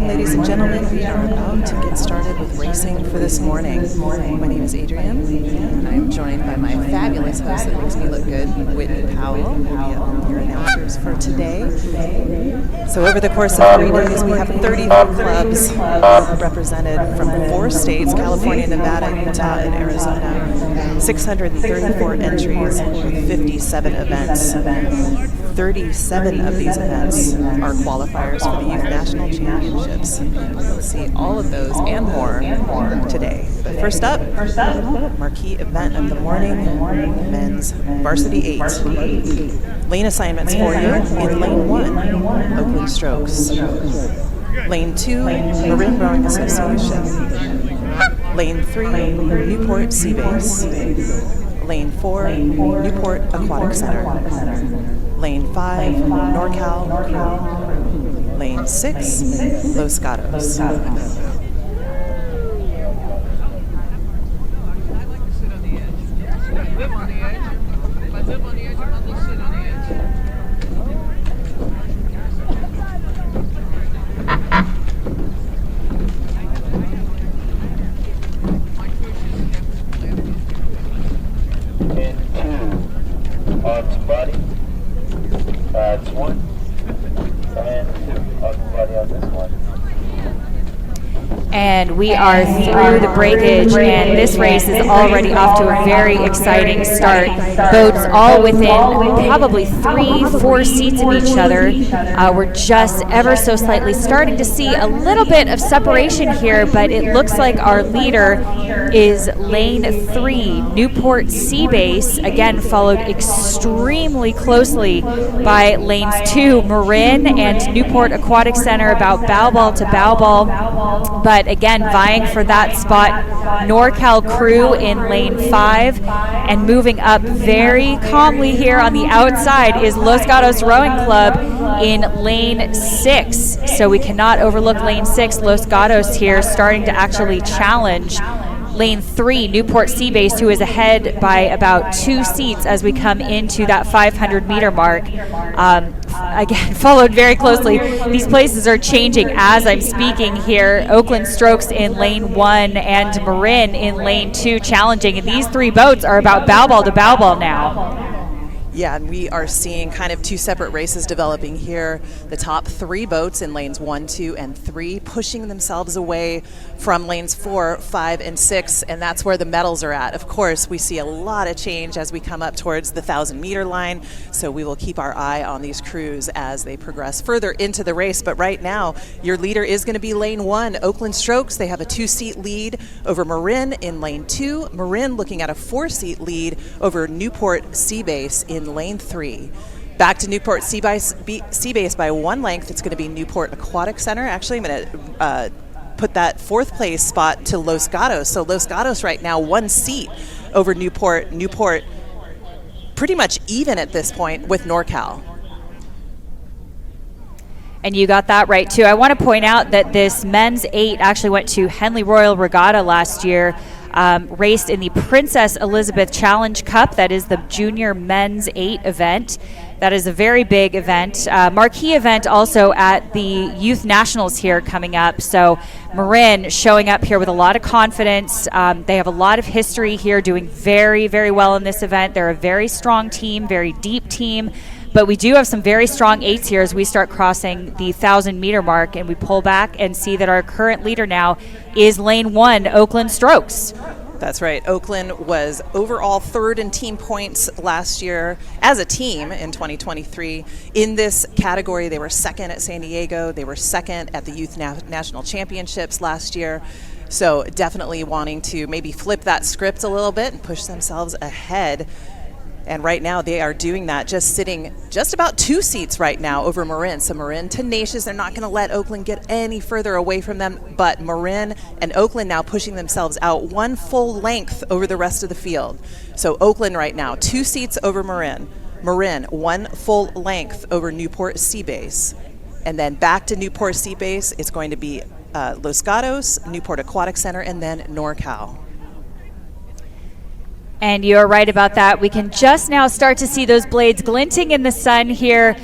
morning, ladies and gentlemen. We are about to get started with racing for this morning. My name is Adrienne, and I am joined by my fabulous host that makes me look good, Whitney Powell, who will be all your announcers for today. So over the course of 3 days, we have 33 clubs represented from 4 states, California, Nevada, Utah, and Arizona. 634 entries with 57 events. 37 of these events are qualifiers for the Youth National Championships. We'll see all of those and more today. But first up, marquee event of the morning, men's varsity 8. Lane assignments for you in lane 1, Oakland Strokes. Lane 2, Marin Rowing Association. Lane 3, Newport Seabase. Lane 4, Newport Aquatic Center. Lane 5, NorCal. Lane 6, Los Gatos. It's 1 and 2 on this one. And we are through the breakage, and this race is already off to a very exciting start. Boats all within probably 3-4 seats of each other. We're just ever so slightly starting to see a little bit of separation here, but it looks like our leader is lane 3, Newport Seabase, again followed extremely closely by lanes 2, Marin and Newport Aquatic Center, about bow ball to bow ball. But again, vying for that spot, NorCal Crew in lane 5, and moving up very calmly here on the outside is Los Gatos Rowing Club in lane 6. So we cannot overlook lane 6. Los Gatos here starting to actually challenge lane 3, Newport Seabase, who is ahead by about 2 seats as we come into that 500-meter mark. Again, followed very closely. These places are changing as I'm speaking here. Oakland Strokes in lane 1 and Marin in lane 2 challenging. And these 3 boats are about bow ball to bow ball now. Yeah, and we are seeing kind of 2 separate races developing here. The top 3 boats in lanes 1, 2, and 3 pushing themselves away from lanes 4, 5, and 6, and that's where the medals are at. Of course, we see a lot of change as we come up towards the 1,000-meter line, so we will keep our eye on these crews as they progress further into the race. But right now, your leader is going to be lane 1, Oakland Strokes. They have a 2-seat lead over Marin in lane 2. Marin looking at a 4-seat lead over Newport Seabase in lane 3. Back to Newport Seabase by 1 length. It's going to be Newport Aquatic Center. Actually, I'm going to put that 4th place spot to Los Gatos. So Los Gatos right now 1 seat over Newport. Newport pretty much even at this point with NorCal. And you got that right, too. I want to point out that this men's 8 actually went to Henley Royal Regatta last year. Raced in the Princess Elizabeth Challenge Cup. That is the junior men's 8 event. That is a very big event. Marquee event also at the Youth Nationals here coming up. So Marin showing up here with a lot of confidence. They have a lot of history here, doing very, very well in this event. They're a very strong team, very deep team. But we do have some very strong 8s here as we start crossing the 1,000-meter mark, and we pull back and see that our current leader now is lane 1, Oakland Strokes. That's right. Oakland was overall 3rd in team points last year as a team in 2023. In this category, they were 2nd at San Diego. They were 2nd at the Youth National Championships last year. So definitely wanting to maybe flip that script a little bit and push themselves ahead. And right now they are doing that, just sitting just about 2 seats right now over Marin. So Marin tenacious. They're not going to let Oakland get any further away from them. But Marin and Oakland now pushing themselves out 1 full length over the rest of the field. So Oakland right now 2 seats over Marin. Marin 1 full length over Newport Seabase. And then back to Newport Seabase, it's going to be Los Gatos, Newport Aquatic Center, and then NorCal. And you're right about that. We can just now start to see those blades glinting in the sun here.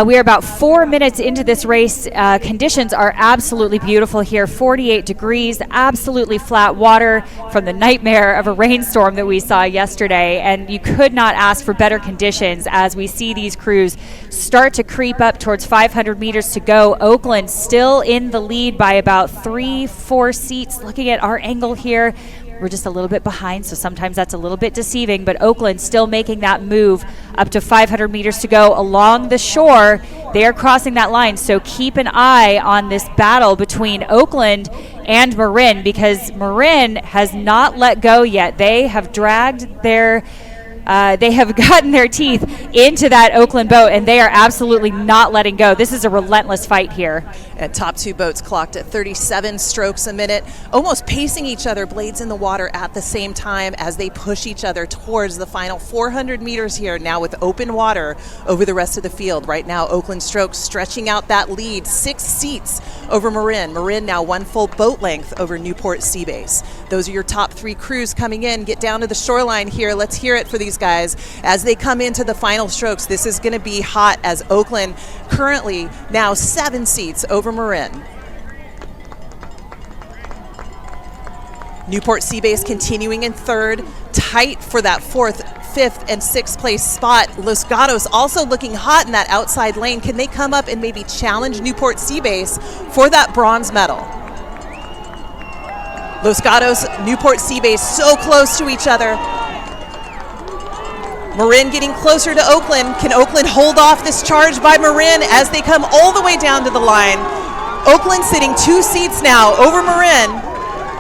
We are about 4 minutes into this race. Conditions are absolutely beautiful here. 48 degrees, absolutely flat water from the nightmare of a rainstorm that we saw yesterday. And you could not ask for better conditions as we see these crews start to creep up towards 500 meters to go. Oakland still in the lead by about 3-4 seats. Looking at our angle here, we're just a little bit behind, so sometimes that's a little bit deceiving, but Oakland still making that move up to 500 meters to go along the shore. They are crossing that line, so keep an eye on this battle between Oakland and Marin, because Marin has not let go yet. They have dragged their they have gotten their teeth into that Oakland boat, and they are absolutely not letting go. This is a relentless fight here. And top two boats clocked at 37 strokes a minute, almost pacing each other, blades in the water at the same time as they push each other towards the final 400 meters here, now with open water over the rest of the field. Right now, Oakland Strokes stretching out that lead, 6 seats over Marin. Marin now 1 full boat length over Newport Seabase. Those are your top 3 crews coming in. Get down to the shoreline here. Let's hear it for these guys as they come into the final strokes. This is going to be hot as Oakland currently now 7 seats over Marin. Newport Seabase continuing in third, tight for that 4th, 5th, and 6th place spot. Los Gatos also looking hot in that outside lane. Can they come up and maybe challenge Newport Seabase for that bronze medal? Los Gatos, Newport Seabase so close to each other. Marin getting closer to Oakland. Can Oakland hold off this charge by Marin as they come all the way down to the line? Oakland sitting 2 seats now over Marin.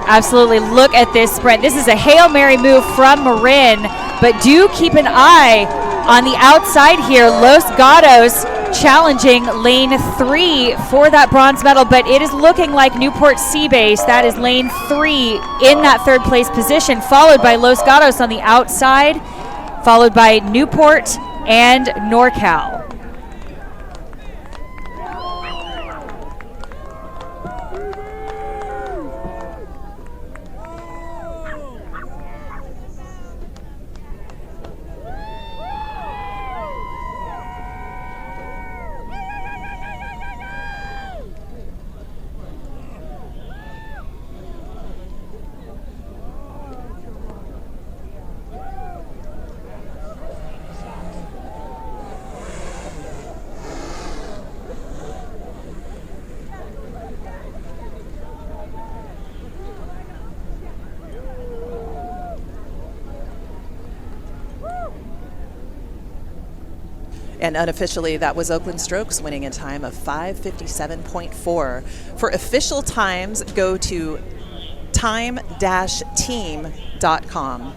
Absolutely. Look at this sprint. This is a Hail Mary move from Marin, but do keep an eye on the outside here. Los Gatos challenging lane 3 for that bronze medal, but it is looking like Newport Seabase, that is lane 3 in that 3rd place position, followed by Los Gatos on the outside, followed by Newport and NorCal. And unofficially, that was Oakland Strokes winning a time of 5:57.4. For official times, go to time-team.com.